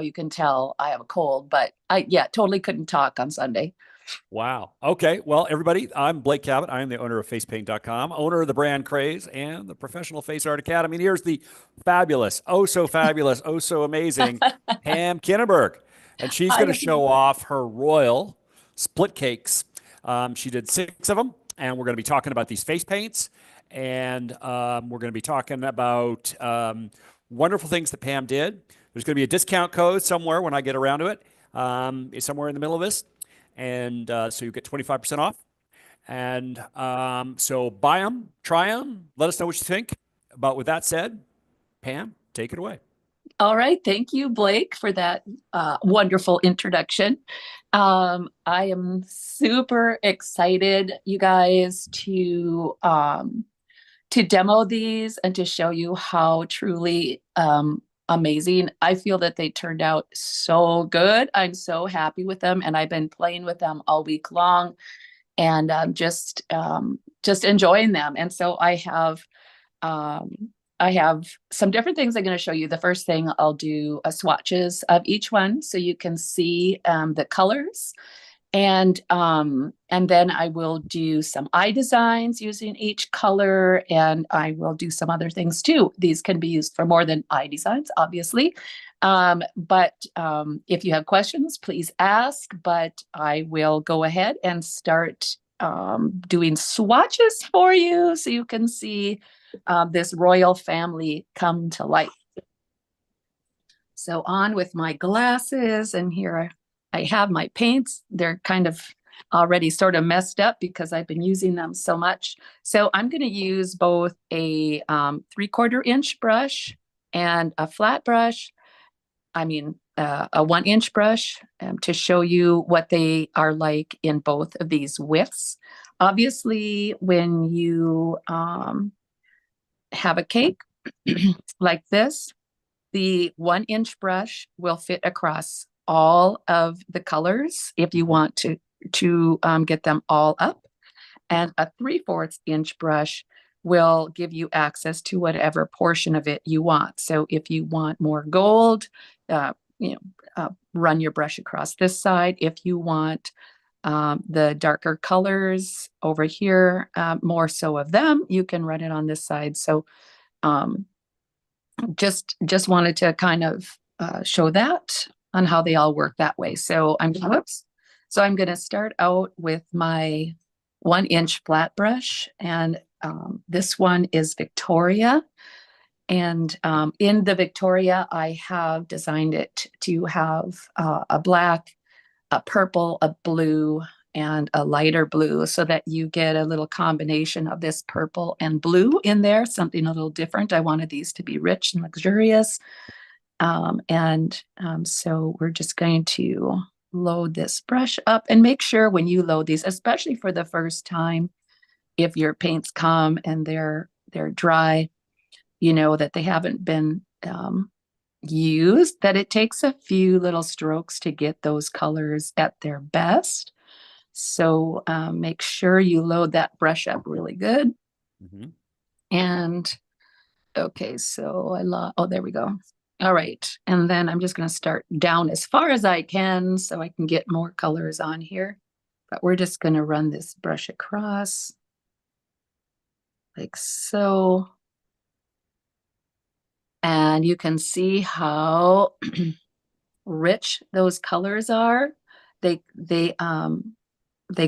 you can tell I have a cold, but yeah, totally couldn't talk on Sunday. Wow. Okay. Well, everybody, I'm Blake Cabot. I am the owner of FacePaint.com, owner of the brand Craze and the Professional Face Art Academy. And here's the fabulous, oh so amazing Pam Kinneberg. And she's going to I show off her royal split cakes. She did 6 of them, and we're going to be talking about these face paints. And we're going to be talking about wonderful things that Pam did. There's going to be a discount code somewhere when I get around to it, somewhere in the middle of this. And so you get 25% off. And so buy them, try them, let us know what you think. But with that said, Pam, take it away. All right. Thank you, Blake, for that wonderful introduction. I am super excited, you guys, to demo these and to show you how truly amazing. I feel that they turned out so good. I'm so happy with them, and I've been playing with them all week long, and just enjoying them. And so I have some different things I'm going to show you. The first thing I'll do swatches of each one so you can see the colors. And then I will do some eye designs using each color, and I will do some other things too. These can be used for more than eye designs, obviously. But if you have questions, please ask, but I will go ahead and start doing swatches for you so you can see this royal family come to life. So on with my glasses, and here I have my paints. They're kind of already sort of messed up because I've been using them so much. So I'm going to use both a 3/4 inch brush and a flat brush. I mean, a 1-inch brush to show you what they are like in both of these widths. Obviously, when you have a cake like this, the 1-inch brush will fit across all of the colors if you want to get them all up. And a 3/4 inch brush will give you access to whatever portion of it you want. So if you want more gold, run your brush across this side. If you want the darker colors over here, more so of them, you can run it on this side. So just wanted to kind of show that on how they all work that way. So I'm going to start out with my 1-inch flat brush, and this is Victoria. And in the Victoria, I have designed it to have a black, a purple, a blue, and a lighter blue, so that you get a little combination of this purple and blue in there, something a little different. I wanted these to be rich and luxurious. So we're just going to load this brush up, and make sure when you load these, especially for the first time, if your paints come and they're dry, you know that they haven't been used, that it takes a few little strokes to get those colors at their best. So make sure you load that brush up really good. Mm-hmm. And okay, so oh, there we go. All right, and then I'm just going to start down as far as I can so I can get more colors on here. But we're just going to run this brush across like so. And you can see how rich those colors are. They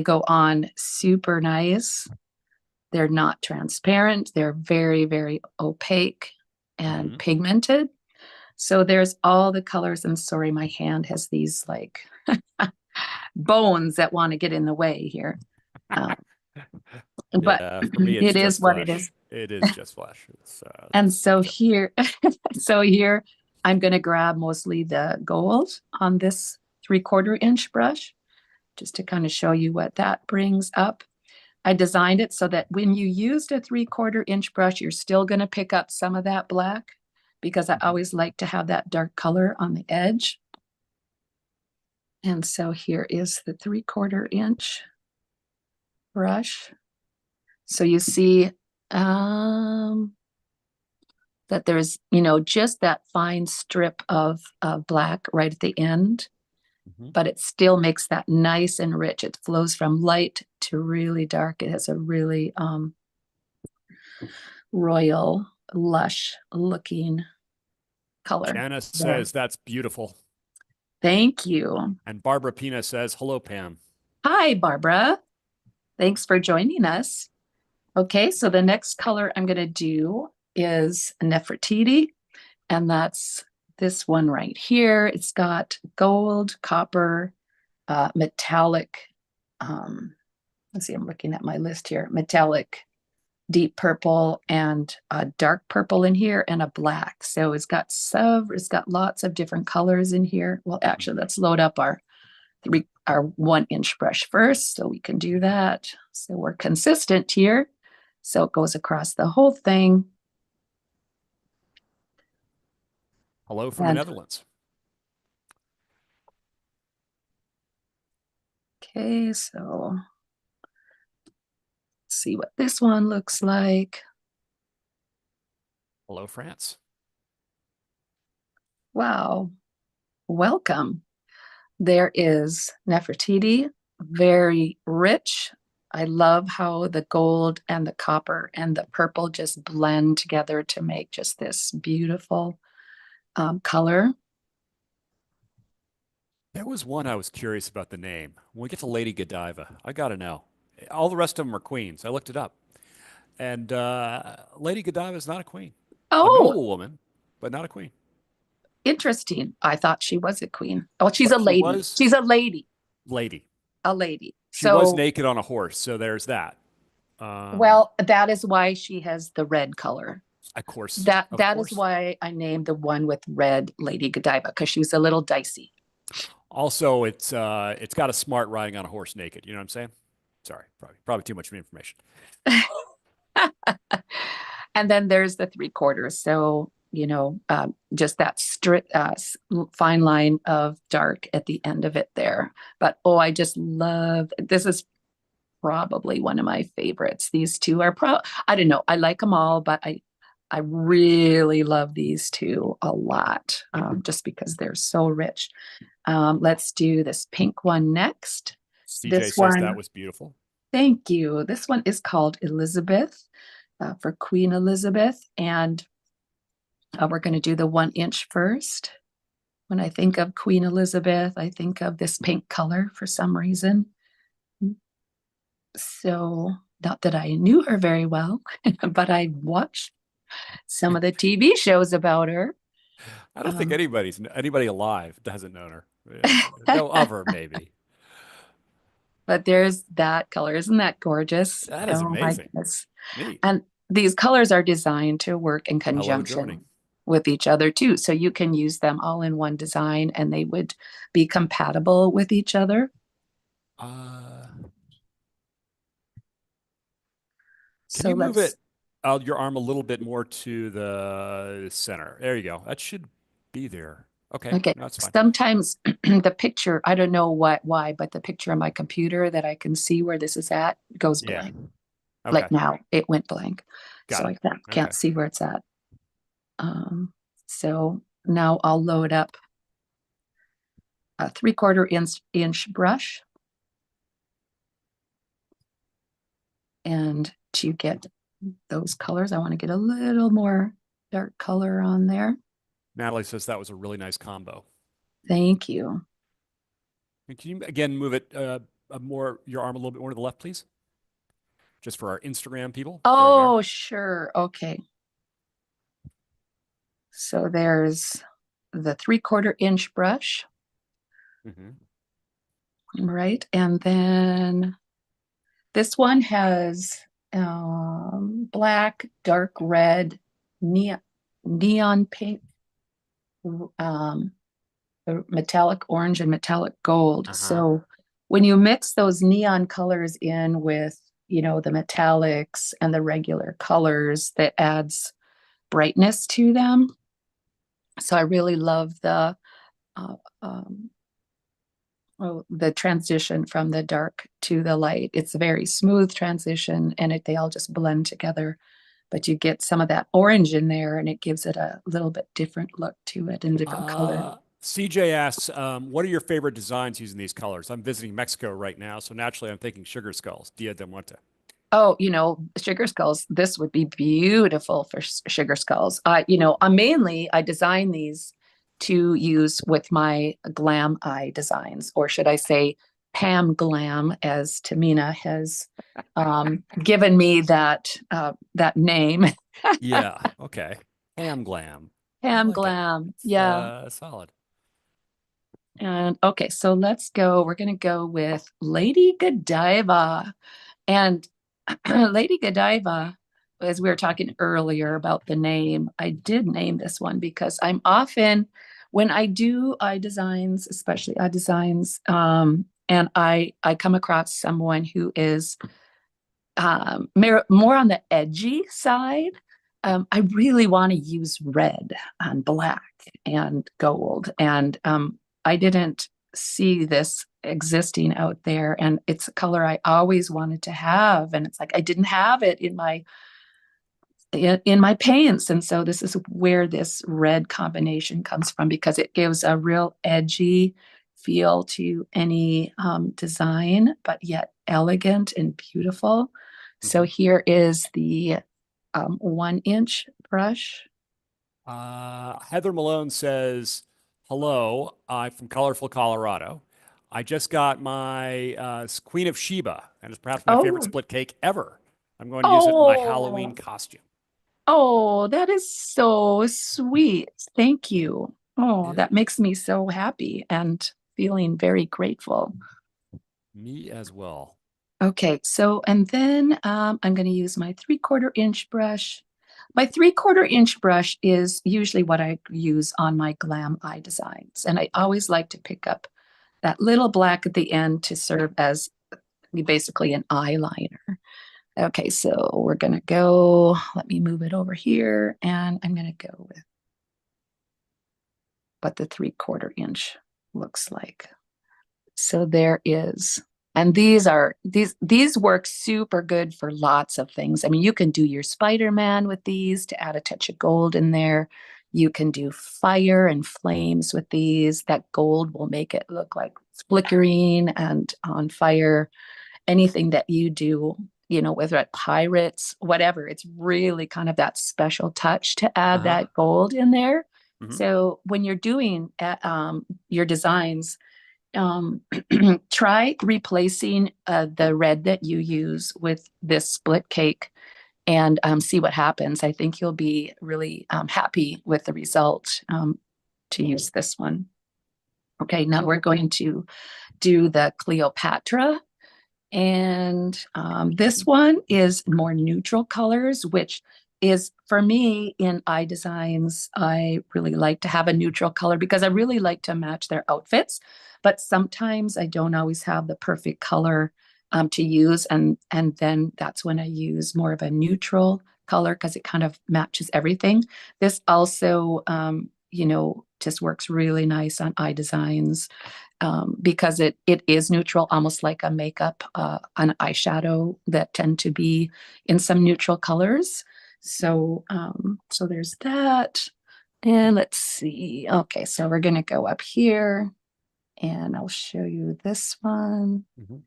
go on super nice. They're not transparent. They're very, very opaque and pigmented. So there's all the colors. And sorry, my hand has these like bones that want to get in the way here. But Yeah, for me, it's it just is what flesh. it is. It is just flesh. And so here, I'm going to grab mostly the gold on this 3/4 inch brush, just to kind of show you what that brings up. I designed it so that when you used a 3/4 inch brush, you're still going to pick up some of that black, because I always like to have that dark color on the edge. And so here is the 3/4 inch brush. So you see, that there's, just that fine strip of black right at the end, but it still makes that nice and rich. It flows from light to really dark. It has a really royal, lush looking color. Janice there. says that's beautiful. Thank you. And Barbara Pina says, hello, Pam. Hi, Barbara. Thanks for joining us. Okay, so the next color I'm going to do is Nefertiti, and that's this one right here. It's got gold, copper, metallic. Let's see, I'm looking at my list here. Metallic, deep purple, and a dark purple in here, and a black. So it's got lots of different colors in here. Well, actually, let's load up our 1-inch brush first, so we can do that. So we're consistent here. So it goes across the whole thing. Hello from the Netherlands. Okay, so let's see what this one looks like. Hello, France. Wow. Welcome. There is Nefertiti, very rich. I love how the gold and the copper and the purple just blend together to make just this beautiful color. There was one I was curious about the name. When we get to Ladygadiva, I got to know. All the rest of them are queens. I looked it up. And Ladygadiva is not a queen. Oh, a noble woman, but not a queen. Interesting. I thought she was a queen. Oh, she's a lady. She's a lady. Lady. A lady. She was naked on a horse, so there's that. Well, that is why she has the red color. Of course. That is why I named the one with red Ladygadiva, because she was a little dicey. Also, it's got a smart riding on a horse naked. You know what I'm saying? Sorry, probably too much information. And then there's the 3/4. So, just that fine line of dark at the end of it there. But, I just love, this is probably one of my favorites. These two are I don't know. I like them all, but I really love these two a lot, just because they're so rich. Let's do this pink one next. CJ says that was beautiful. Thank you. This one is called Elizabeth, for Queen Elizabeth. And we're going to do the 1-inch first. When I think of Queen Elizabeth, I think of this pink color for some reason. So, not that I knew her very well, but I watched some of the TV shows about her. I don't think anybody alive hasn't known her. Know of her, maybe. But there's that color. Isn't that gorgeous? That is amazing. My goodness. Neat. And these colors are designed to work in conjunction with each other too. So you can use them all in one design and they would be compatible with each other. Can you move your arm a little bit more to the center? There you go. That should be there. Okay. Okay. No, that's fine. Sometimes the picture, I don't know why, but the picture on my computer that I can see where this is at goes blank. Okay. Like now it went blank. Got I can't see where it's at. So now I'll load up a 3/4 inch brush. And to get those colors, I want to get a little more dark color on there. Natalie says that was a really nice combo. Thank you. And can you again move it your arm a little bit more to the left, please? Just for our Instagram people. Oh, sure. Okay. So there's the 3/4 inch brush. Right. And then this one has black, dark red, neon pink, metallic orange, and metallic gold. So when you mix those neon colors in with, the metallics and the regular colors, that adds brightness to them. So I really love the transition from the dark to the light. It's a very smooth transition, and they all just blend together but you get some of that orange in there and it gives it a little bit different look to it and different color. CJ asks, what are your favorite designs using these colors? I'm visiting Mexico right now, so naturally I'm thinking sugar skulls. Dia de Muerte. Oh, sugar skulls. This would be beautiful for sugar skulls. Mainly I design these to use with my glam eye designs, or should I say Pam Glam, as Tamina has given me that name. Yeah. Okay. Ham glam. I Pam like it. Glam. It's Yeah. solid. And okay, so let's go. We're gonna go with Lady Godiva. And Lady Godiva, as we were talking earlier about the name, I did name this one because I'm often, when I do eye designs, especially eye designs, and I come across someone who is more on the edgy side. I really want to use red and black and gold, and I didn't see this existing out there, and it's a color I always wanted to have, and it's like I didn't have it in my paints, and so this is where this red combination comes from, because it gives a real edgy feel to any design, but yet elegant and beautiful. So here is the 1-inch brush. Heather Malone says, hello, I'm from colorful Colorado. I just got my Queen of Sheba, and it's perhaps my favorite Oh, split cake ever. I'm going to use it in my Halloween oh, costume. oh, that is so sweet. Thank you. Oh, Yeah, that makes me so happy and feeling very grateful. me as well. Okay, so and then I'm going to use my 3/4 inch brush. My 3/4 inch brush is usually what I use on my glam eye designs. And I always like to pick up that little black at the end to serve as basically an eyeliner. Okay, so we're going to go, let me move it over here, and I'm going to go with what the 3/4 inch looks like. So there is, and these work super good for lots of things. I mean, you can do your Spider-Man with these to add a touch of gold in there. You can do fire and flames with these. That gold will make it look like it's flickering and on fire. Anything that you do, whether at pirates, whatever, it's really kind of that special touch to add Uh-huh. that gold in there. Mhm. So when you're doing your designs, um, try replacing the red that you use with this split cake and see what happens. I think you'll be really happy with the result to use this one. Okay, now we're going to do the Cleopatra. And this one is more neutral colors, which is for me in eye designs. I really like to have a neutral color because I really like to match their outfits. But sometimes I don't always have the perfect color to use. And then that's when I use more of a neutral color because it kind of matches everything. This also, just works really nice on eye designs because it is neutral, almost like a makeup, an eyeshadow that tend to be in some neutral colors. So there's that. And let's see. Okay, so we're gonna go up here and I'll show you this one. Mhm.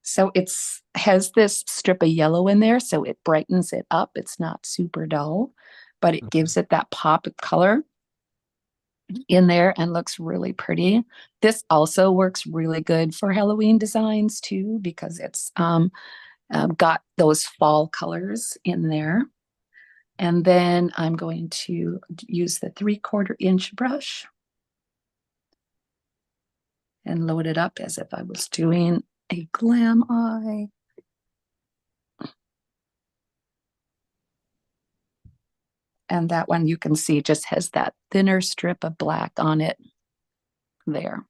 So it's has this strip of yellow in there, so it brightens it up. It's not super dull, but it gives it that pop of color in there and looks really pretty. This also works really good for Halloween designs too, because it's got those fall colors in there. And then I'm going to use the 3/4 inch brush and load it up as if I was doing a glam eye. And that one you can see just has that thinner strip of black on it there.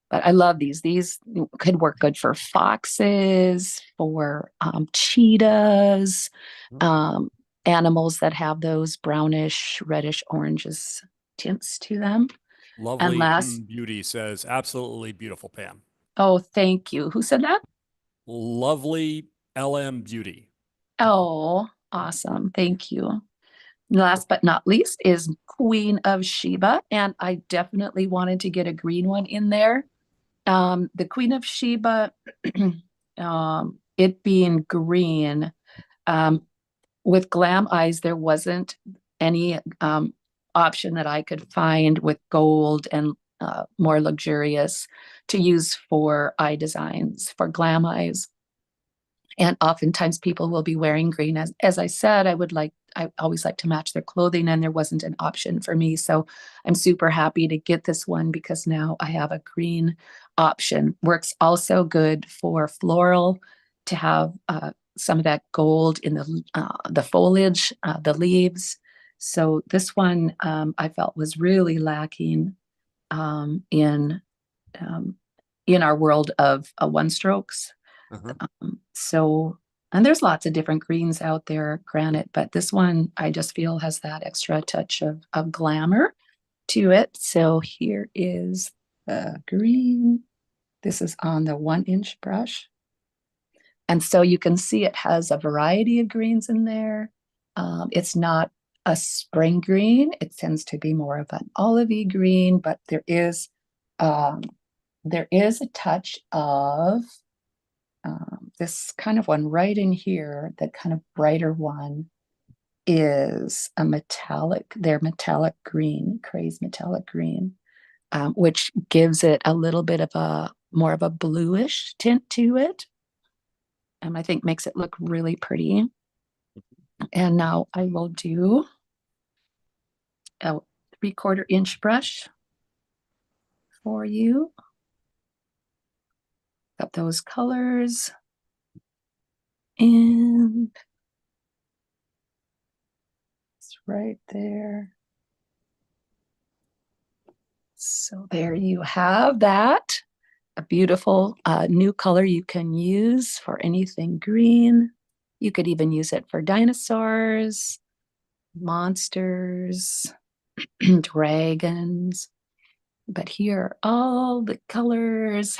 But I love these. These could work good for foxes, for cheetahs, Mhm. um, animals that have those brownish, reddish, oranges tints to them. And Lovely last, Beauty says, absolutely beautiful, Pam. oh, thank you. Who said that? Lovely LM Beauty. Oh, awesome. Thank you. Last but not least is Queen of Sheba, and I definitely wanted to get a green one in there. The Queen of Sheba, it being green, um, with glam eyes, there wasn't any option that I could find with gold and more luxurious to use for eye designs for glam eyes. And oftentimes people will be wearing green. As I said, I always like to match their clothing, and there wasn't an option for me. So I'm super happy to get this one because now I have a green option. Works also good for floral to have some of that gold in the foliage, the leaves. So this one I felt was really lacking in our world of one strokes. Uh-huh. So, and there's lots of different greens out there, granite, but this one I just feel has that extra touch of glamour to it. So here is the green. This is on the 1-inch brush. And so you can see it has a variety of greens in there. It's not a spring green. It tends to be more of an olivey green, but um, there is a touch of this kind of one right in here, that kind of brighter one is their metallic green, craze metallic green, which gives it a little bit of a more of a bluish tint to it. I think makes it look really pretty. And now I will do a 3/4 inch brush for you. Got those colors. And it's right there. So there you have that. A beautiful new color you can use for anything green. You could even use it for dinosaurs, monsters, dragons. But here are all the colors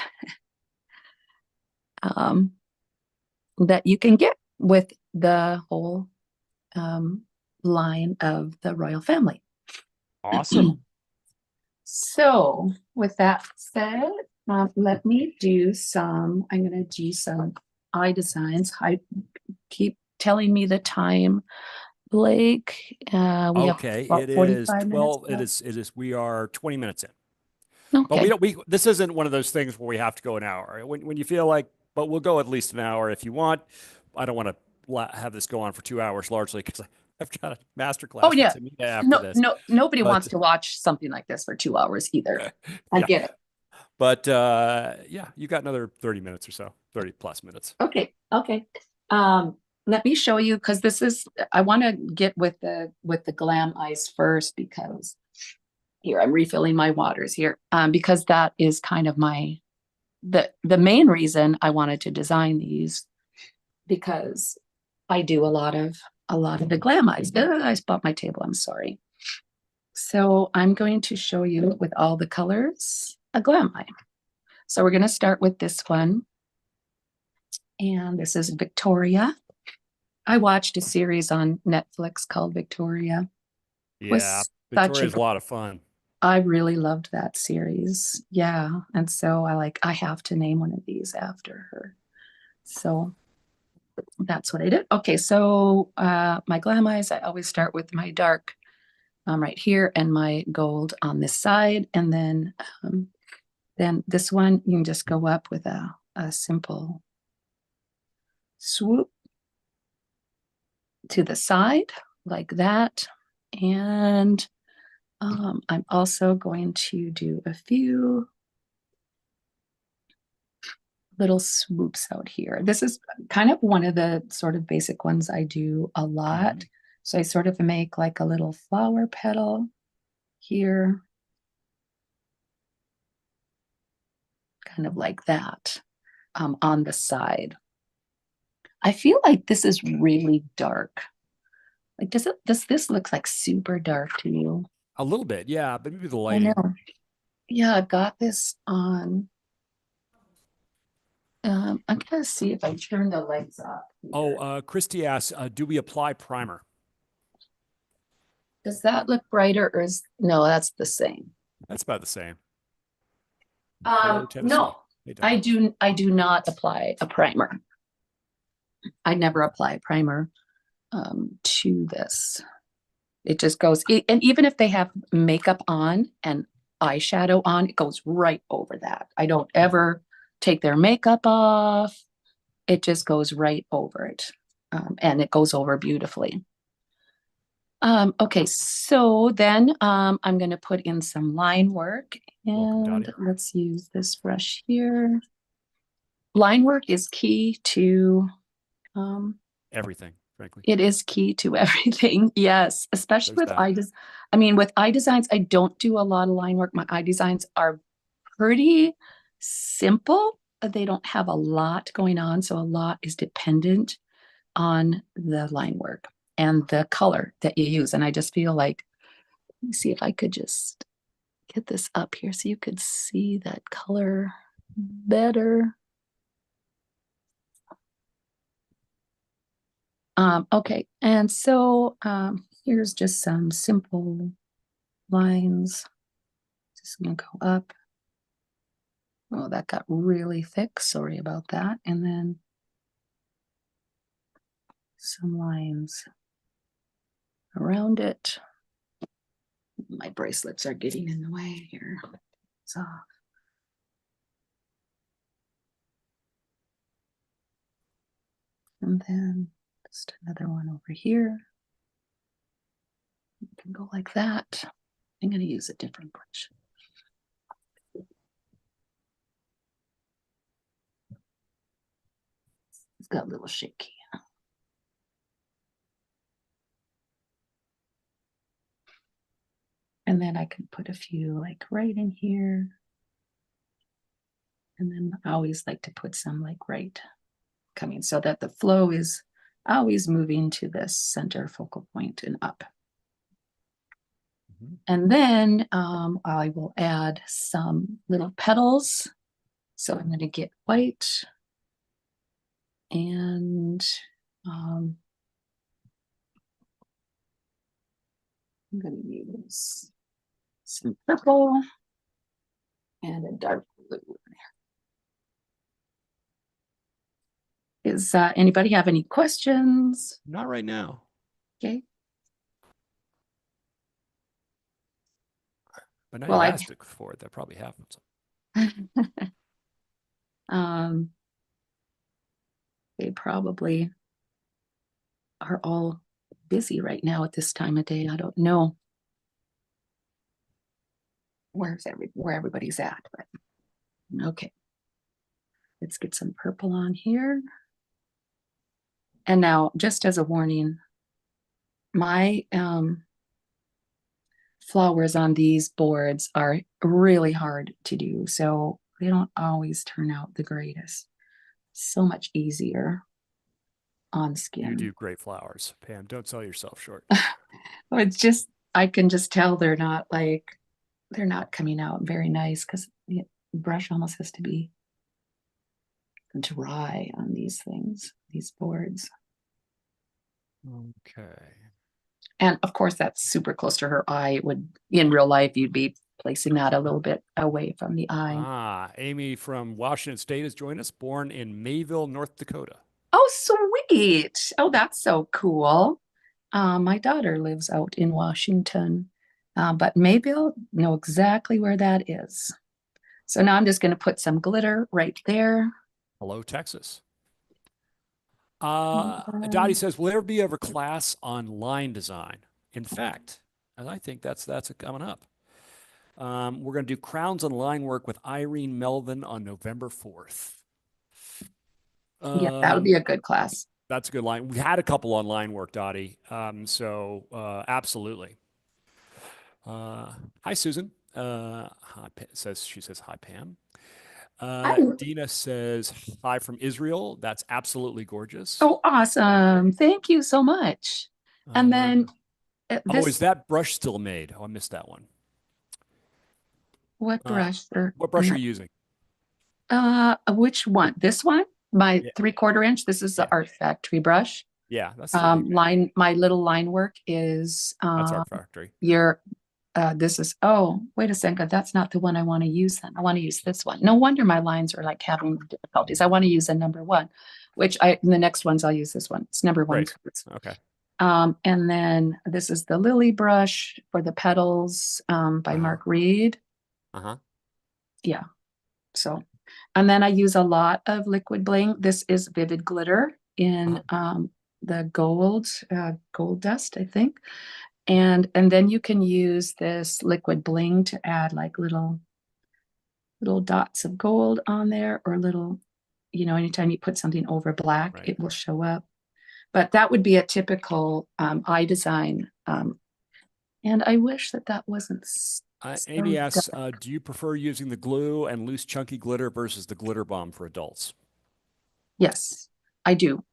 that you can get with the whole line of the royal family. Awesome. So with that said, let me I'm going to do some eye designs. Keep telling me the time, Blake. We have Okay, about it is 45 minutes 12. left. We are 20 minutes in. But Okay. this isn't one of those things where we have to go an hour. When you feel like, but we'll go at least an hour if you want. I don't want to have this go on for 2 hours largely because I've got a master Oh class with yeah. Samita after No, this. no, nobody But wants to watch something like this for 2 hours either. I yeah, get it. but yeah, you got another 30 minutes or so, 30 plus minutes. Okay. Okay. Let me show you because I want to get with the glam eyes first because here I'm refilling my waters here because that is kind of the main reason I wanted to design these because I do a lot of the glam eyes. I spot my table. I'm sorry. So I'm going to show you with all the colors a glam eye. So we're going to start with this one. And this is Victoria. I watched a series on Netflix called Victoria. It Yeah, was Victoria's a lot of fun. I really loved that series. Yeah. And so I have to name one of these after her. So that's what I did. Okay. So my glam eyes, I always start with my dark right here and my gold on this side. And then this one, you can just go up with a simple swoop to the side like that. And I'm also going to do a few little swoops out here. This is kind of one of the sort of basic ones I do a lot. Mhm. So I sort of make like a little flower petal here, kind of like that on the side. I feel like this is really dark. Like, does this look like super dark to you? A little bit, yeah, but maybe the I know. lighting. Yeah, I've got this on I'm gonna see if I turn the lights off. Oh, Christy asks, do we apply primer? Does that look brighter or no, that's the same. That's about the same. Hello, Tennessee. No, Hey, I do not apply a primer. I never apply a primer to this. It just goes, and even if they have makeup on and eyeshadow on, it goes right over that. I don't ever take their makeup off. It just goes right over it. And it goes over beautifully. Okay, so then I'm going to put in some line work, and let's use this brush here. Line work is key to everything, frankly. It is key to everything. Yes, especially with eye design. I mean, with eye designs, I don't do a lot of line work. My eye designs are pretty simple. They don't have a lot going on, so a lot is dependent on the line work and the color that you use. And I just feel like, let me see if I could just get this up here so you could see that color better. Okay, and so here's just some simple lines. Just gonna go up. Oh, that got really thick. Sorry about that. And then some lines around it. My bracelets are getting in the way here. So and then just another one over here. You can go like that. I'm going to use a different brush. It's got a little shaky. And then I can put a few like right in here. And then I always like to put some like right coming so that the flow is always moving to this center focal point and up. And then I will add some little petals. So I'm going to get white and I'm going to use some purple and a dark blue. Is anybody have any questions? Not right now. Okay. But now you asked it for it. That probably happens. They probably are all busy right now at this time of day. I don't know where everybody's at, but okay. Let's get some purple on here. And now, just as a warning, my flowers on these boards are really hard to do, so they don't always turn out the greatest. So much easier on skin. You do great flowers, Pam. Don't sell yourself short. It's just, I can just tell they're not coming out very nice because the brush almost has to be dry on these things, these boards. Okay. And of course, that's super close to her eye. It would, in real life, you'd be placing that a little bit away from the eye. Amy from Washington State has joined us, born in Mayville, North Dakota. Oh, sweet. Oh, that's so cool. My daughter lives out in Washington, but Mayville, know exactly where that is. So now I'm just going to put some glitter right there. Hello, Texas. Dottie says, will there be ever class on line design? In fact, I think that's coming up. We're going to do crowns and line work with Irene Melvin on November 4th. Yeah, that would be a good class. That's a good line. We had a couple on line work, Dottie. So absolutely. Hi, Susan. She says hi, Pam. Dina says hi from Israel. That's absolutely gorgeous. Oh, awesome. Thank you so much. And then is that brush still made? Oh, I missed that one. What brush? What brush are you using? Which one? This one? My Yeah. 3/4 inch. This is the Yeah. Art Factory brush. Yeah. That's the lead. My little line work is That's Art Factory. your this is, oh, wait a second. That's not the one I want to use then. I want to use this one. No wonder my lines are like having difficulties. I want to use a number one, which in the next ones I'll use this one. It's number one. Great. Okay. And then this is the Lily brush for the petals by Mark Reed. Yeah. So, and then I use a lot of liquid bling. This is Vivid Glitter in the gold dust, I think. And then you can use this liquid bling to add like little dots of gold on there, or little, anytime you put something over black, it will show up. But that would be a typical eye design. And I wish that wasn't Amy asks, do you prefer using the glue and loose chunky glitter versus the glitter bomb for adults? Yes, I do.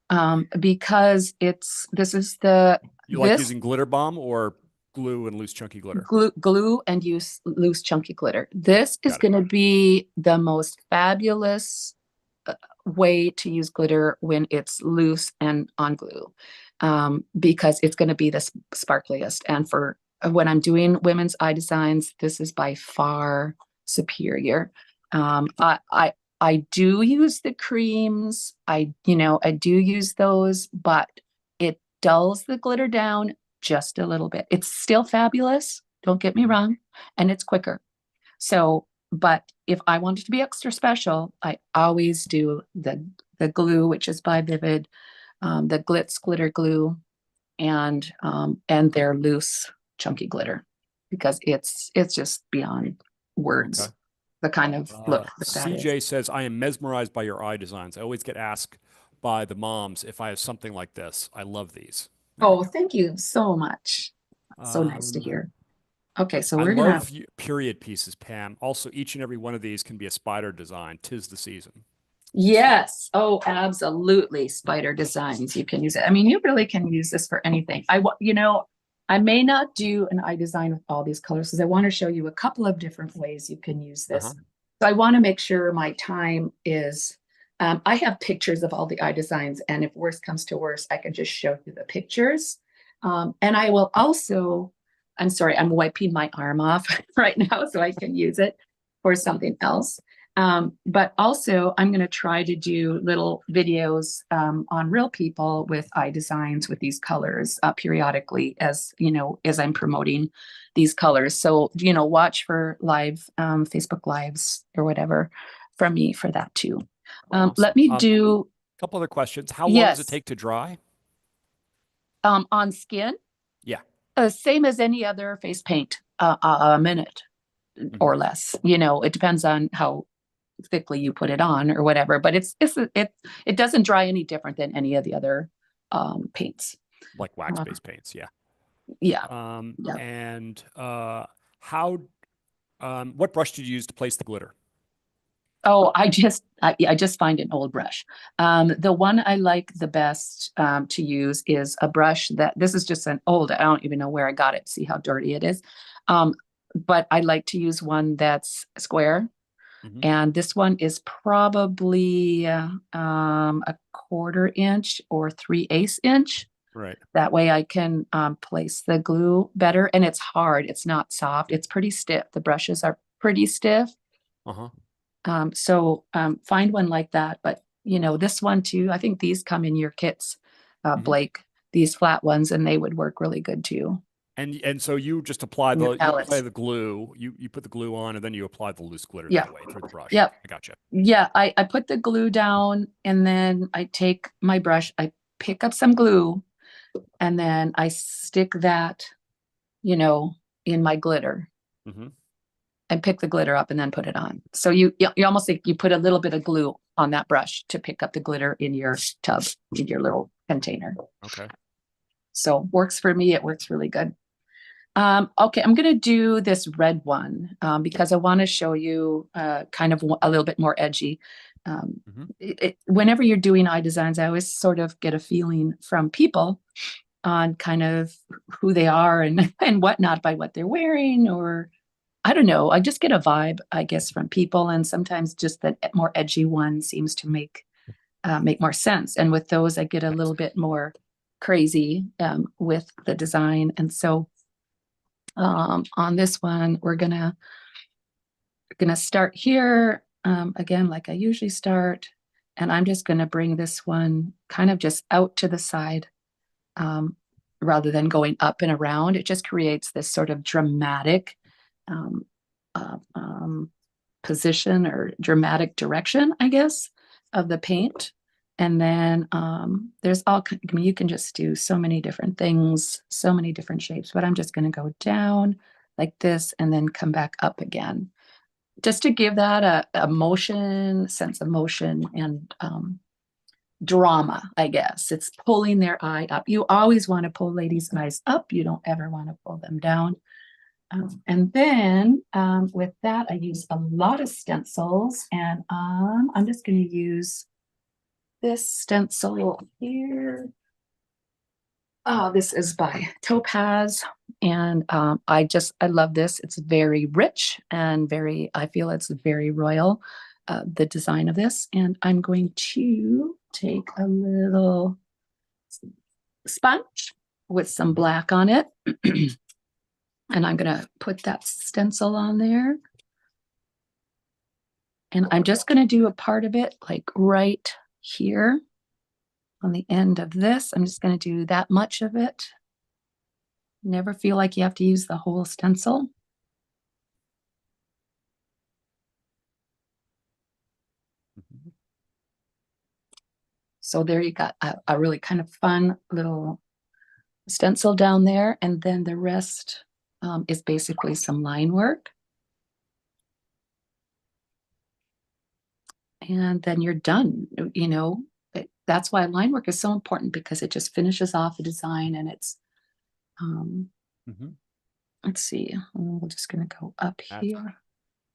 Because this is the You like using glitter bomb or glue and loose chunky glitter? Glue and use loose chunky glitter. This is going to be the most fabulous way to use glitter when it's loose and on glue, because it's going to be the sparkliest. And for when I'm doing women's eye designs, this is by far superior. I do use the creams. I do use those, but it dulls the glitter down just a little bit. It's still fabulous, don't get me wrong, and it's quicker. So, but if I want it to be extra special, I always do the glue, which is by Vivid, the Glitz glitter glue, and their loose chunky glitter, because it's just beyond words. Okay. The kind of look that CJ is. says, I am mesmerized by your eye designs. I always get asked by the moms if I have something like this. I love these. Oh, thank you so much. So nice to hear. Okay, so we're gonna love period pieces, Pam. Also, each and every one of these can be a spider design. 'Tis the season. Yes. Oh, absolutely. Spider designs. You can use it. I mean, you really can use this for anything. I may not do an eye design with all these colors because I want to show you a couple of different ways you can use this. So I want to make sure my time is, I have pictures of all the eye designs, and if worse comes to worse, I can just show you the pictures. And I will also, I'm sorry, I'm wiping my arm off right now so I can use it for something else. But also I'm going to try to do little videos on real people with eye designs with these colors periodically, as I'm promoting these colors. So, watch for live Facebook lives or whatever from me for that too. Awesome. Let me do a couple other questions. How long does it take to dry? On skin? Yeah. Same as any other face paint, a minute or less. It depends on how thickly you put it on or whatever, but it doesn't dry any different than any of the other paints, like wax-based paints. Yeah. And what brush did you use to place the glitter? Oh, I just find an old brush. The one I like the best to use is a brush this is just an old, I don't even know where I got it. See how dirty it is. But I like to use one that's square. And this one is probably a 1/4 inch or 3/8 inch. Right. That way I can place the glue better. And it's hard. It's not soft. It's pretty stiff. The brushes are pretty stiff. So find one like that. But, this one too, I think these come in your kits, Blake, these flat ones, and they would work really good too. And so you just apply the glue, you put the glue on, and then you apply the loose glitter that way through the brush. Yep. I gotcha. Yeah, I put the glue down, and then I take my brush, I pick up some glue, and then I stick that, in my glitter. And pick the glitter up and then put it on. So you almost think you put a little bit of glue on that brush to pick up the glitter in your tub, in your little container. Okay. So works for me. It works really good. Okay, I'm going to do this red one because I want to show you kind of a little bit more edgy. Whenever you're doing eye designs, I always sort of get a feeling from people on kind of who they are and whatnot by what they're wearing, or I don't know. I just get a vibe, I guess, from people, and sometimes just the more edgy one seems to make more sense. And with those, I get a little bit more crazy with the design. And so on this one, we're gonna start here again, like I usually start, and I'm just gonna bring this one kind of just out to the side rather than going up and around. It just creates this sort of dramatic position or dramatic direction, I guess, of the paint. And then there's all, I mean, you can just do so many different things, so many different shapes, but I'm just going to go down like this and then come back up again, just to give that a motion, sense of motion and drama, I guess. It's pulling their eye up. You always want to pull ladies' eyes up. You don't ever want to pull them down. And then with that, I use a lot of stencils, and I'm just going to use this stencil here. This is by Topaz, and I love this. It's very rich and I feel it's very royal, the design of this. And I'm going to take a little sponge with some black on it. And I'm going to put that stencil on there. And I'm just going to do a part of it like right here on the end of this. I'm just going to do that much of it. Never feel like you have to use the whole stencil. So there you got a really kind of fun little stencil down there. And then the rest is basically some line work. And then you're done. You know, that's why line work is so important, because it just finishes off a design. And it's, let's see, we're just going to go up here.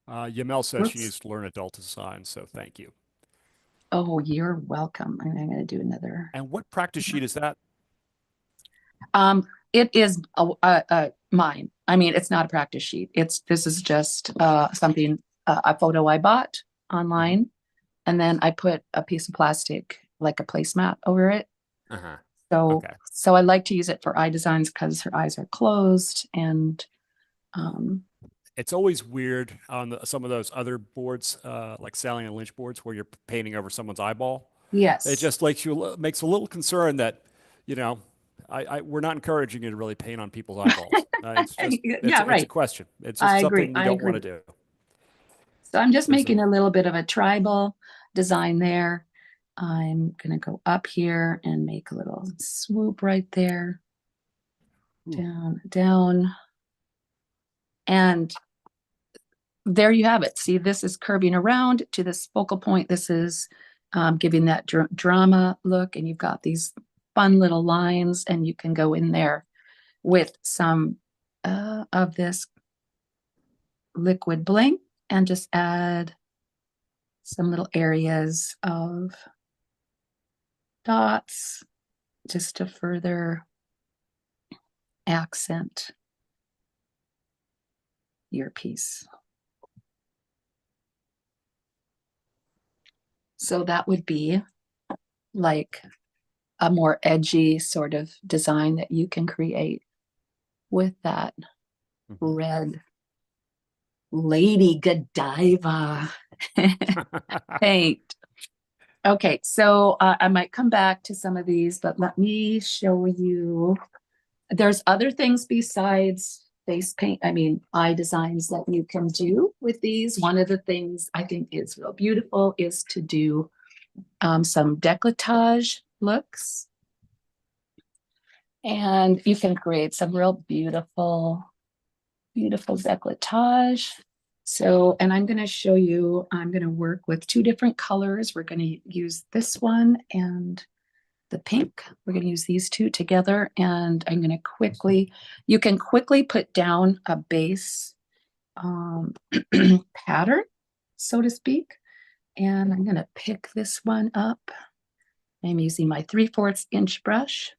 Yamel says she needs to learn adult design, so thank you. Oh, you're welcome. I'm going to do another. And what practice sheet is that? It is mine. I mean, it's not a practice sheet. This is just something, a photo I bought online, and then I put a piece of plastic, like a placemat, over it. So I like to use it for eye designs because her eyes are closed, and it's always weird on some of those other boards, like Sally and Lynch boards, where you're painting over someone's eyeball. Yes, it just makes a little concern that, you know, we're not encouraging you to really paint on people's eyeballs. It's just, it's a question. It's just something we don't want to do. So I'm just making a little bit of a tribal design there. I'm going to go up here and make a little swoop right there. Down, down. And there you have it. See, this is curving around to this focal point. This is giving that drama look, and you've got these fun little lines, and you can go in there with some of this liquid bling and just add some little areas of dots just to further accent your piece. So that would be like a more edgy sort of design that you can create with that red Ladygadiva paint. Okay, so I might come back to some of these, but let me show you. There's other things besides face paint, eye designs that you can do with these. One of the things I think is real beautiful is to do some décolletage looks. And you can create some real beautiful décolletage. So, and I'm going to show you, I'm going to work with two different colors. We're going to use this one and the pink. We're going to use these two together, and I'm going to you can quickly put down a base pattern, so to speak. And I'm going to pick this one up. I'm using my 3/4 inch brush.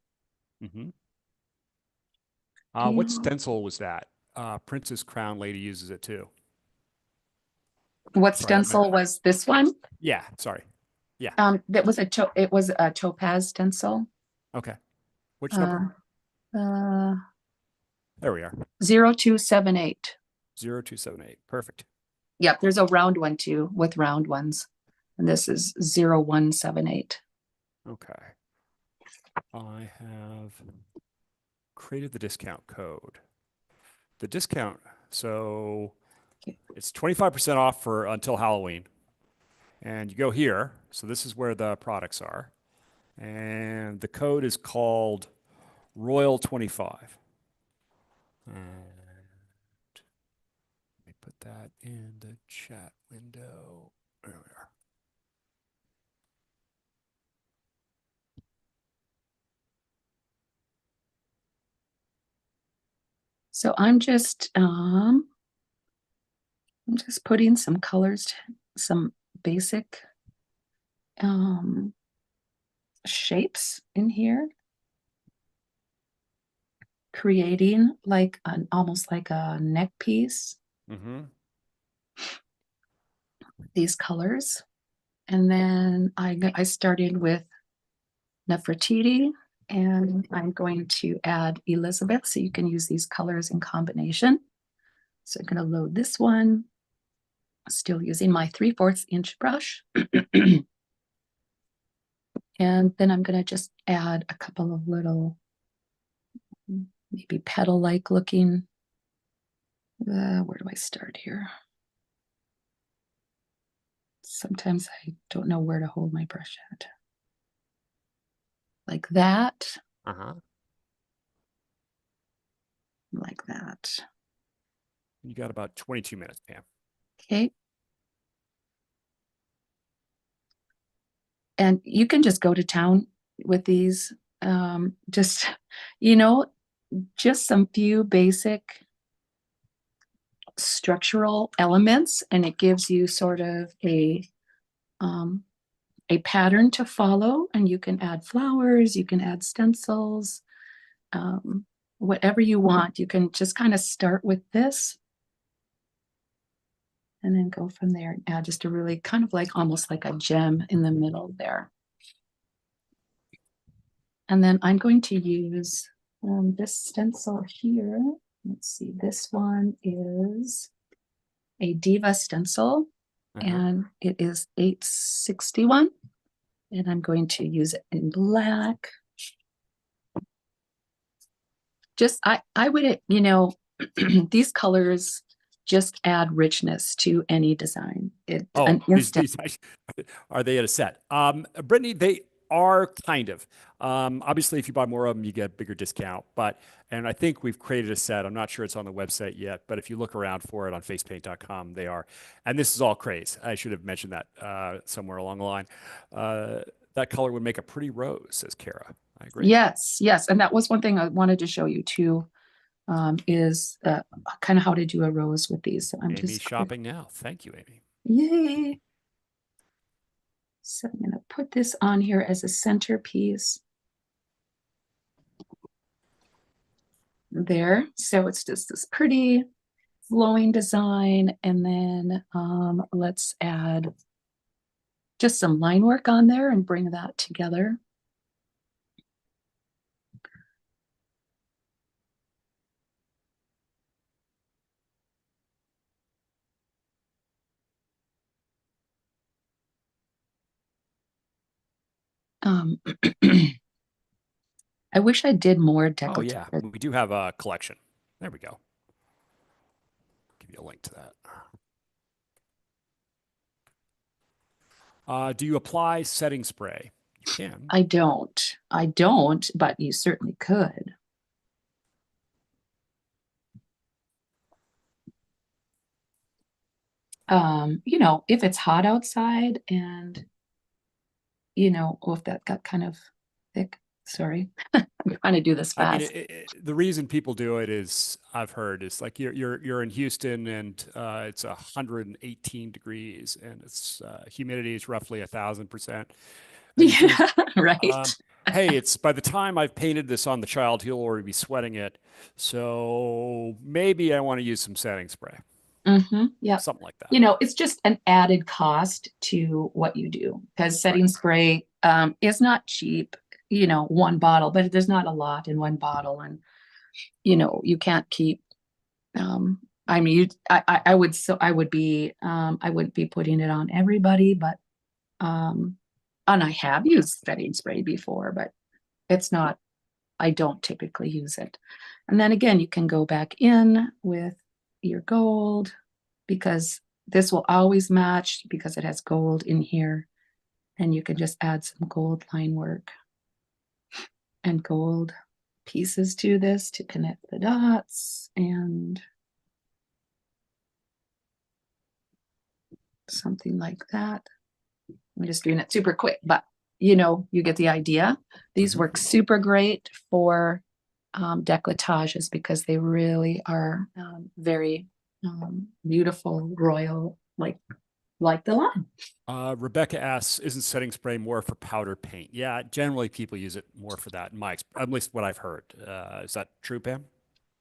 What stencil was that? Princess Crown lady uses it too. What Sorry, that stencil was this one? yeah, sorry. Yeah. That was it was a topaz stencil. Okay. Which number? Uh, There we are. 0278. 0278. Perfect. Yep, there's a round one too with round ones. And this is 0178. Okay. I have created the discount code. The discount, so it's 25% off for until Halloween. And you go here. So this is where the products are. And the code is called Royal25. And let me put that in the chat window. There we are. So I'm just putting some colors, some basic shapes in here, creating like almost like a neck piece. Mm-hmm. These colors, and then I started with Nefertiti, and I'm going to add Elizabeth, so you can use these colors in combination. So I'm going to load this one, still using my 3/4 inch brush. And then I'm going to just add a couple of little, maybe petal-like looking. Where do I start here? Sometimes I don't know where to hold my brush at. Like that. Uh-huh. Like that. You got about 22 minutes, Pam. Okay. And you can just go to town with these. Just, just some few basic structural elements, and it gives you sort of a pattern to follow. And you can add flowers, you can add stencils, whatever you want. You can just kind of start with this and then go from there and add just a really kind of like almost like a gem in the middle there. And then I'm going to use this stencil here. Let's see, this one is a Diva stencil, and it is 861. And I'm going to use it in black. Just, I would, these colors just add richness to any design. Are they at a set? Brittany, they are kind of. Obviously, if you buy more of them, you get a bigger discount. And I think we've created a set. I'm not sure it's on the website yet, but if you look around for it on facepaint.com, they are. And this is all craze. I should have mentioned that somewhere along the line. That color would make a pretty rose, says Kara. I agree. Yes, yes. And that was one thing I wanted to show you too, is kind of how to do a rose with these. So I'm Amy's shopping now. Thank you, Amy. Yay. So I'm going to put this on here as a centerpiece. There. So it's just this pretty flowing design. And then let's add just some line work on there and bring that together. I wish I did more decorative. Oh, yeah. We do have a collection. There we go. Give you a link to that. Do you apply setting spray? You can. I don't, but you certainly could. If it's hot outside and, if that got kind of thick, sorry, I'm trying to do this fast. I mean, the reason people do it is I've heard is like you're in Houston and it's 118 degrees and it's humidity is roughly 1,000%. Yeah, right. Hey, it's by the time I've painted this on the child, he'll already be sweating it. So maybe I want to use some setting spray, Yeah. something like that. You know, it's just an added cost to what you do because Right. setting spray is not cheap, you know, one bottle, but there's not a lot in one bottle. And, you know, you can't keep, I mean, I would, so I would be, I wouldn't be putting it on everybody, but, and I have used setting spray before, but it's not, I don't typically use it. And then again, you can go back in with your gold because this will always match because it has gold in here. And you can just add some gold line work and gold pieces to this to connect the dots and something like that. I'm just doing it super quick, but you know, you get the idea. These work super great for décolletages because they really are very beautiful, royal, like the line. Rebecca asks, isn't setting spray more for powder paint? Yeah, generally people use it more for that in at least what I've heard. Is that true, Pam?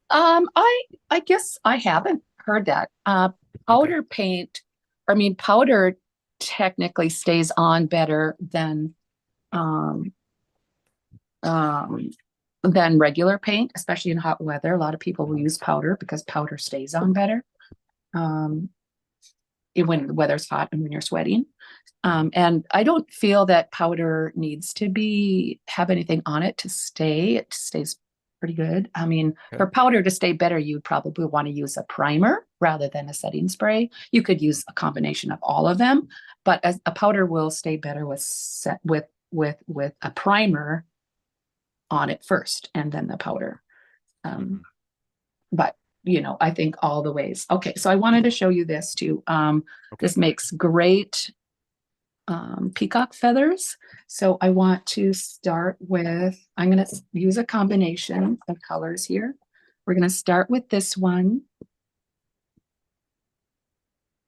I guess I haven't heard that. Okay. Powder paint, I mean, powder technically stays on better um, um, than regular paint, especially in hot weather. A lot of people will use powder because powder stays on better. Um, when the weather's hot and when you're sweating. And I don't feel that powder needs to have anything on it to stay. It stays pretty good. I mean, Okay. for powder to stay better, you'd probably want to use a primer rather than a setting spray. You could use a combination of all of them, but a powder will stay better with a primer on it first and then the powder. But you know, I think all the ways. Okay, so I wanted to show you this too. Okay. This makes great peacock feathers. So I want to start with, I'm going to use a combination of colors here. We're going to start with this one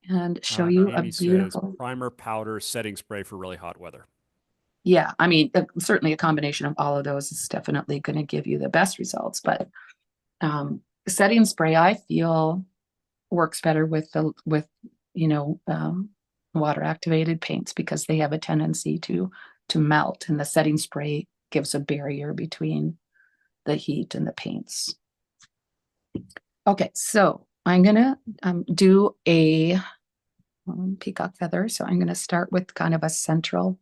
and show you a Amy says beautiful, primer, powder, setting spray for really hot weather. yeah, I mean, certainly a combination of all of those is definitely going to give you the best results, but setting spray, I feel works better you know, water activated paints because they have a tendency to melt, and the setting spray gives a barrier between the heat and the paints. Okay, so I'm gonna do a peacock feather. So I'm gonna start with kind of a central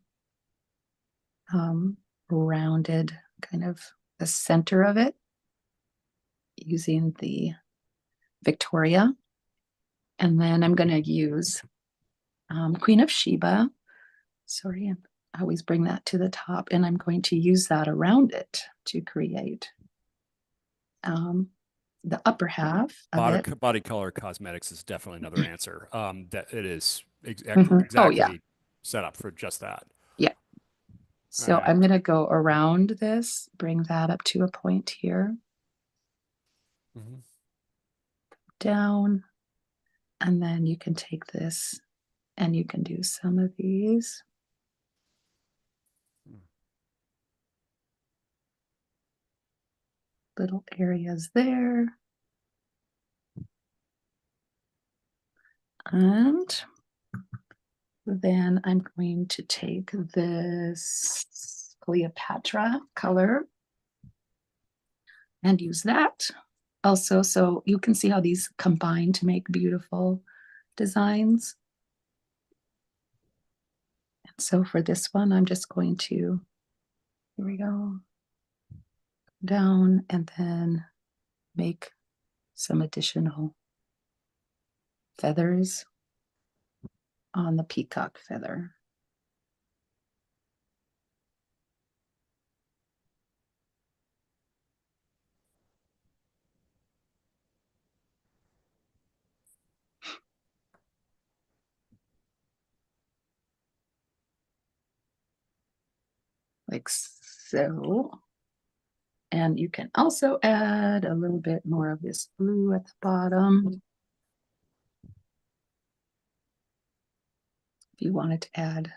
rounded kind of the center of it using the Victoria. And then I'm gonna use Queen of Sheba. Sorry, I always bring that to the top, and I'm going to use that around it to create the upper half of it. Body color cosmetics is definitely another answer. That it is Oh yeah, exactly set up for just that. yeah. All So right. I'm going to go around this, bring that up to a point here, down, and then you can take this and you can do some of these. Little areas there. And then I'm going to take this Cleopatra color and use that also. So you can see how these combine to make beautiful designs. And so for this one, I'm just going to, here we go, down and then make some additional feathers on the peacock feather. Like so. And you can also add a little bit more of this blue at the bottom. If you wanted to add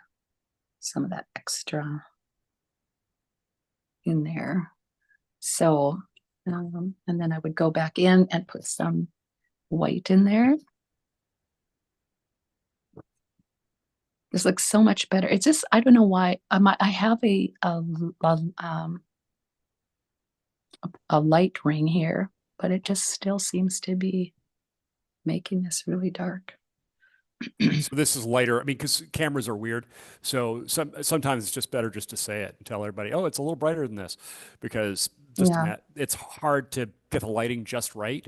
some of that extra in there. So, and then I would go back in and put some white in there. This looks so much better. It's just, I don't know why. I have a light ring here, but it just still seems to be making this really dark. So this is lighter. I mean, because cameras are weird. So sometimes it's just better just to say it and tell everybody, oh, it's a little brighter than this, because just it's hard to get the lighting just right,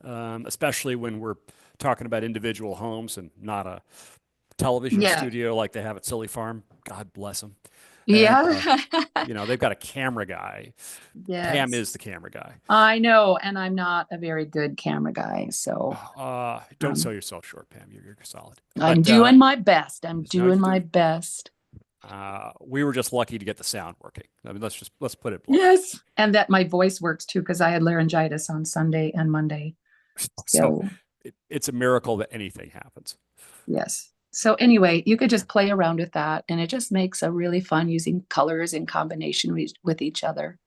especially when we're talking about individual homes and not a television studio like they have at SillyFarm. God bless them. Yeah. You know, they've got a camera guy. Yes. Pam is the camera guy. I know, and I'm not a very good camera guy, so don't sell yourself short, Pam. You're solid. I'm doing my best. I'm doing my best. We were just lucky to get the sound working. I mean, let's put it blunt. Yes, and that my voice works too, because I had laryngitis on Sunday and Monday. So it's a miracle that anything happens. Yes. So anyway, you could just play around with that, and it just makes a really fun using colors in combination with each other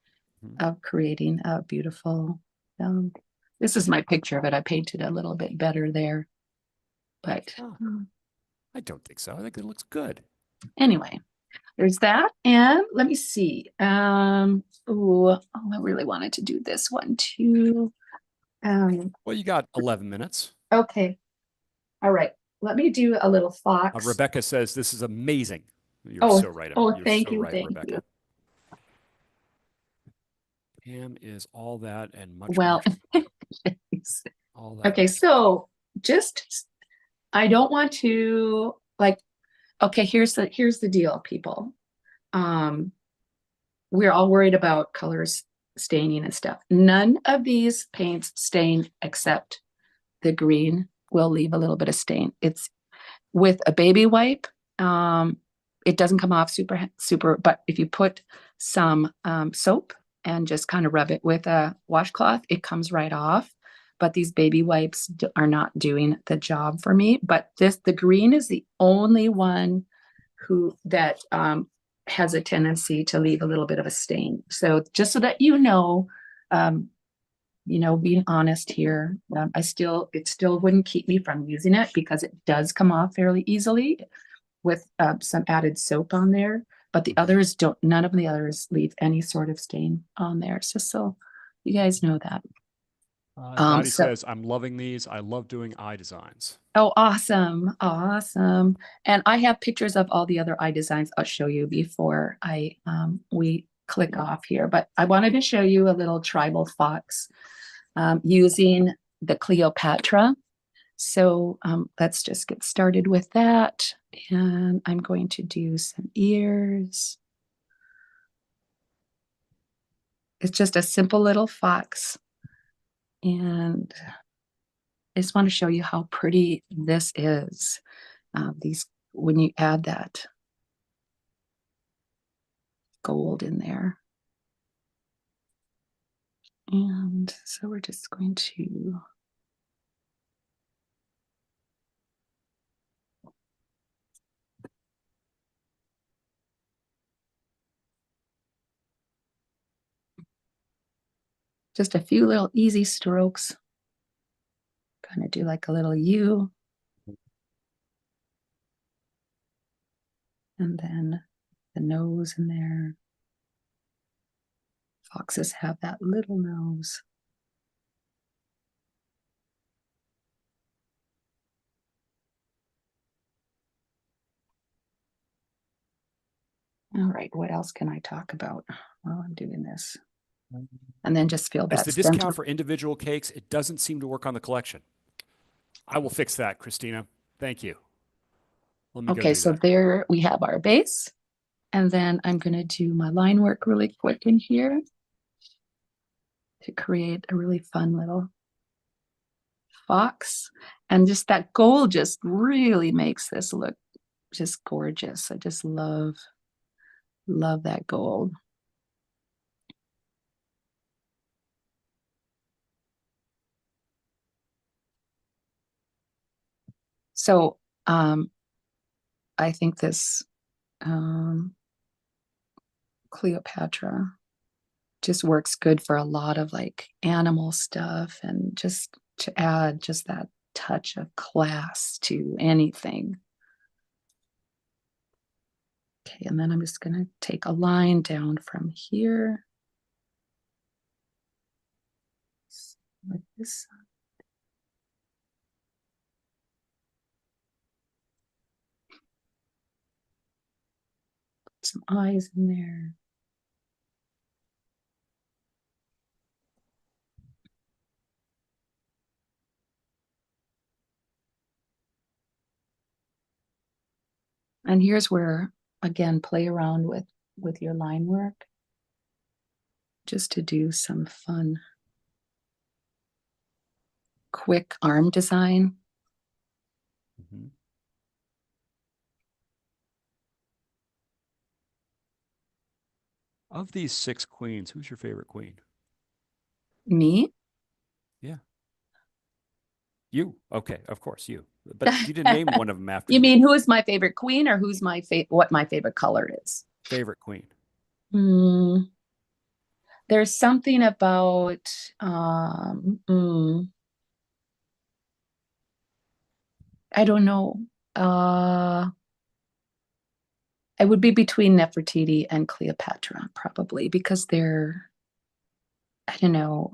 of creating a beautiful. This is my picture of it. I painted a little bit better there, but I don't think so. I think it looks good. Anyway, there's that, and let me see. I really wanted to do this one too. Well, you got 11 minutes. Okay. All right. Let me do a little fox. Rebecca says this is amazing. You're so right. Thank you, Rebecca. Pam is all that and much more. All that. Okay, so just I don't want to okay, here's the deal, people. We're all worried about colors staining and stuff. None of these paints stain except the green will leave a little bit of stain. It's with a baby wipe. It doesn't come off super, but if you put some soap and just kind of rub it with a washcloth, it comes right off. But these baby wipes are not doing the job for me. But the green is the only one that has a tendency to leave a little bit of a stain. So just so that you know, being honest here, it still wouldn't keep me from using it, because it does come off fairly easily with some added soap on there. But the others don't. None of the others leave any sort of stain on there. Just so you guys know that. Dottie says, I'm loving these. I love doing eye designs. Oh, awesome. Awesome. And I have pictures of all the other eye designs I'll show you before we click off here. But I wanted to show you a little tribal fox using the Cleopatra. So let's just get started with that. And I'm going to do some ears. It's just a simple little fox. And I just want to show you how pretty this is. When you add that gold in there. And so we're just going to just a few little easy strokes. Kind of do like a little U. And then the nose in there. Foxes have that little nose. All right, what else can I talk about while I'm doing this? And then just feel that. As the discount for individual cakes, it doesn't seem to work on the collection. I will fix that, Christina. Thank you. Okay, so there we have our base. And then I'm going to do my line work really quick in here to create a really fun little fox. And just that gold just really makes this look just gorgeous. I just love that gold. So I think this Cleopatra just works good for a lot of like animal stuff and just to add just that touch of class to anything. Okay, and then I'm just gonna take a line down from here. Like this. Put some eyes in there. And here's where, again, play around with your line work, just to do some fun, quick arm design. Mm-hmm. Of these 6 queens, who's your favorite queen? Me? Yeah. You. Okay, of course, you. But you didn't name one of them after You you. mean who is my favorite queen, or who's my what my favorite color is? Favorite queen. There's something about I don't know. It would be between Nefertiti and Cleopatra, probably, because they're, I don't know,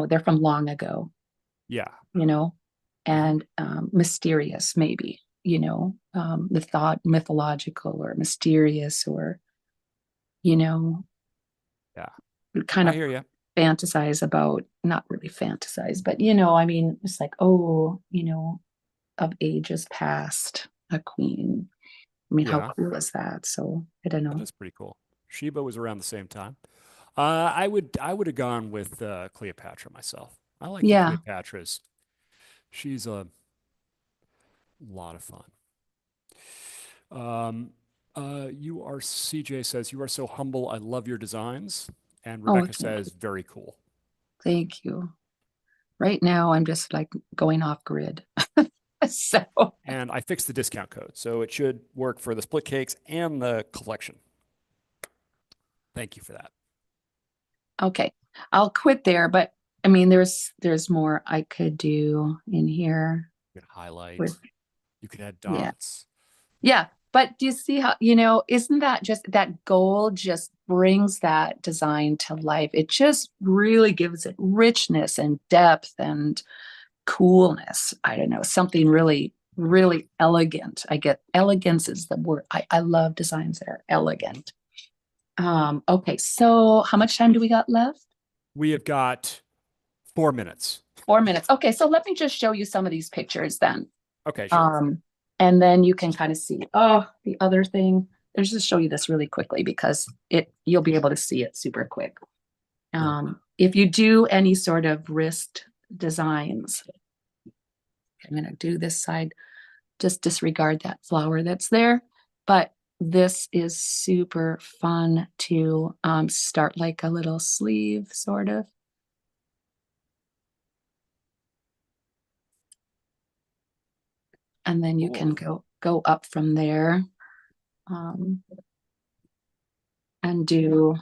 they're from long ago. Yeah. And mysterious, maybe, mythological or mysterious, or, Yeah. kind I of hear you. fantasize about, not really fantasize, but, I mean, it's like, oh, of ages past, a queen. I mean, how Yeah. cool is that? So I don't know. That's pretty cool. Sheba was around the same time. I would have gone with Cleopatra myself. I like the Yeah. Cleopatras. She's a lot of fun. CJ says, you are so humble. I love your designs. And Oh, Rebecca says, very cool. thank you. Right now, I'm just like going off grid. So, And I fixed the discount code, so it should work for the split cakes and the collection. Thank you for that. okay, I'll quit there, but I mean, there's more I could do in here. You could highlight, With, you could add yeah. dots. Yeah. But do you see how, isn't that just that gold just brings that design to life? It just really gives it richness and depth and coolness. I don't know, something really, really elegant. I get elegance is the word. I love designs that are elegant. Okay, so how much time do we got left? We have got 4 minutes. 4 minutes. Okay, so let me just show you some of these pictures then. Okay, sure. And then you can kind of see. Oh, the other thing. Let's just show you this really quickly because you'll be able to see it super quick. If you do any sort of wrist designs, I'm going to do this side. Just disregard that flower that's there. But this is super fun to start like a little sleeve, sort of. And then you can go up from there and do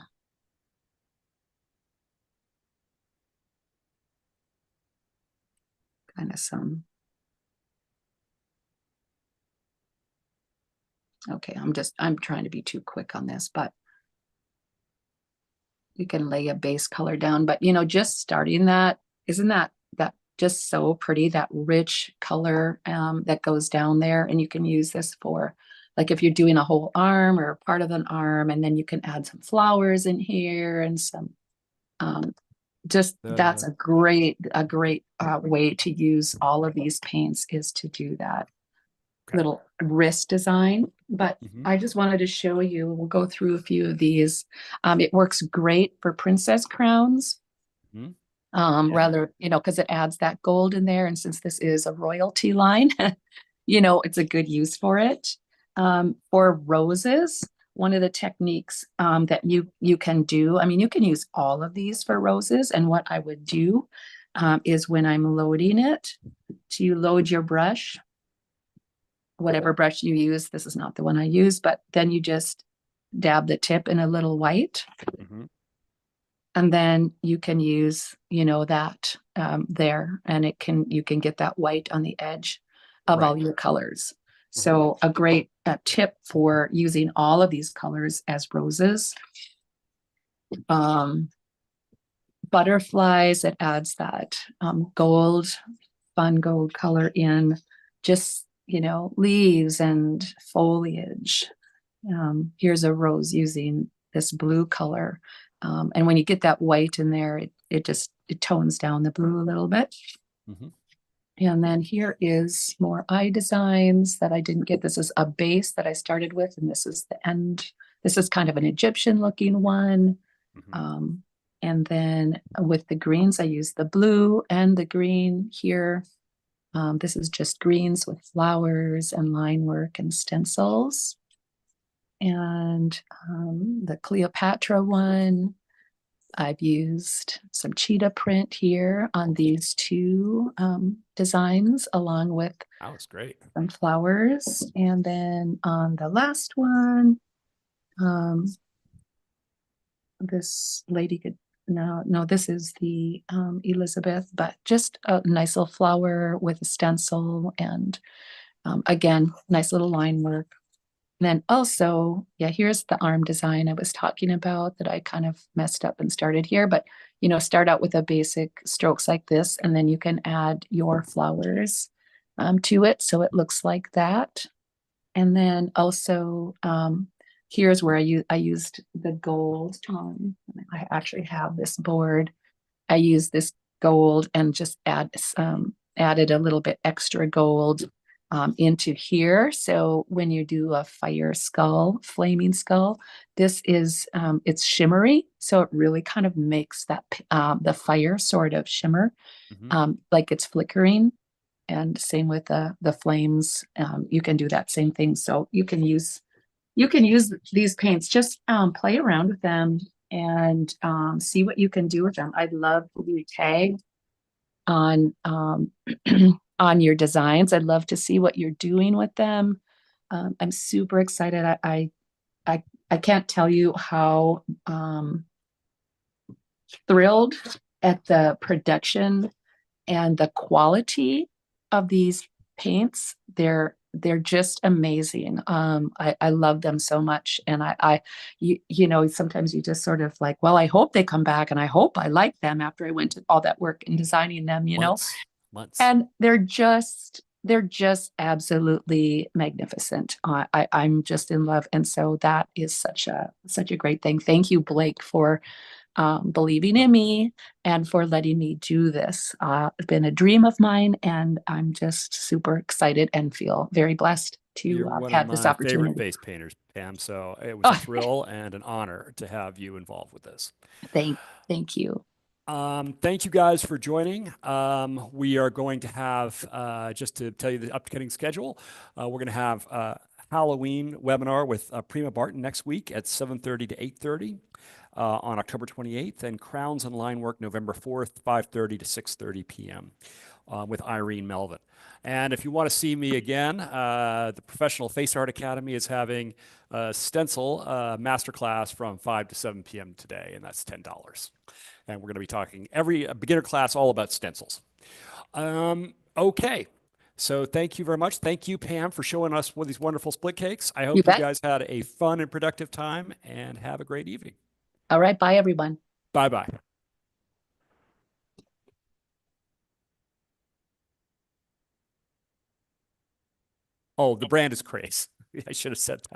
kind of some. Okay, I'm trying to be too quick on this, but you can lay a base color down. But just starting that, isn't that just so pretty, that rich color that goes down there. And you can use this for, like, if you're doing a whole arm or part of an arm, and then you can add some flowers in here and some that's a great way to use all of these paints, is to do that little wrist design. But I just wanted to show you, we'll go through a few of these. It works great for princess crowns. Rather, because it adds that gold in there. And since this is a royalty line, it's a good use for it. For roses, one of the techniques that you can do, I mean, you can use all of these for roses. And what I would do is when I'm loading it, to load your brush, whatever brush you use. This is not the one I use, but then you just dab the tip in a little white. Mm-hmm. And then you can use, that there, and you can get that white on the edge of all your colors. So a great tip for using all of these colors as roses. Butterflies, it adds that gold, fun gold color in just, leaves and foliage. Here's a rose using this blue color. And when you get that white in there, it tones down the blue a little bit. Mm-hmm. And then here is more eye designs that I didn't get. This is a base that I started with, and this is the end. This is kind of an Egyptian looking one. Mm-hmm. And then with the greens, I use the blue and the green here. This is just greens with flowers and line work and stencils. And the Cleopatra one, I've used some cheetah print here on these two designs, along with That was great. some flowers. And then on the last one, this lady could, no, this is the Elizabeth, but just a nice little flower with a stencil and again, nice little line work. And then also, here's the arm design I was talking about that I kind of messed up and started here, but start out with a basic strokes like this, and then you can add your flowers to it. So it looks like that. And then also, here's where I used the gold. I actually have this board. I used this gold and just added a little bit extra gold into here. So when you do a fire skull, flaming skull, this is it's shimmery, so it really kind of makes that the fire sort of shimmer, like it's flickering. And same with the flames. You can do that same thing. So you can use these paints. Just play around with them and see what you can do with them. I'd love to be tagged on on your designs. I'd love to see what you're doing with them. I'm super excited. I can't tell you how thrilled at the production and the quality of these paints. They're just amazing. I love them so much. And sometimes you just sort of like, well, I hope they come back and I hope I like them after I went to all that work in designing them, Months. And they're just absolutely magnificent. I'm just in love. And so that is such a great thing. Thank you, Blake, for believing in me and for letting me do this. It's been a dream of mine, and I'm just super excited and feel very blessed to have this opportunity. Favorite face painters, Pam. So it was a thrill and an honor to have you involved with this. Thank you. Thank you guys for joining. We are going to have, just to tell you the upcoming schedule, we're going to have a Halloween webinar with Prima Barton next week at 7:30 to 8:30. On October 28th, and Crowns and Line Work November 4th, 5:30 to 6:30 p.m. With Irene Melvin. And if you want to see me again, the Professional Face Art Academy is having a stencil masterclass from 5 to 7 p.m. today, and that's $10. And we're going to be talking every beginner class all about stencils. Okay. So thank you very much. Thank you, Pam, for showing us one of these wonderful split cakes. I hope you guys had a fun and productive time, and have a great evening. All right. Bye, everyone. Bye-bye. Oh, the brand is Craze. I should have said that.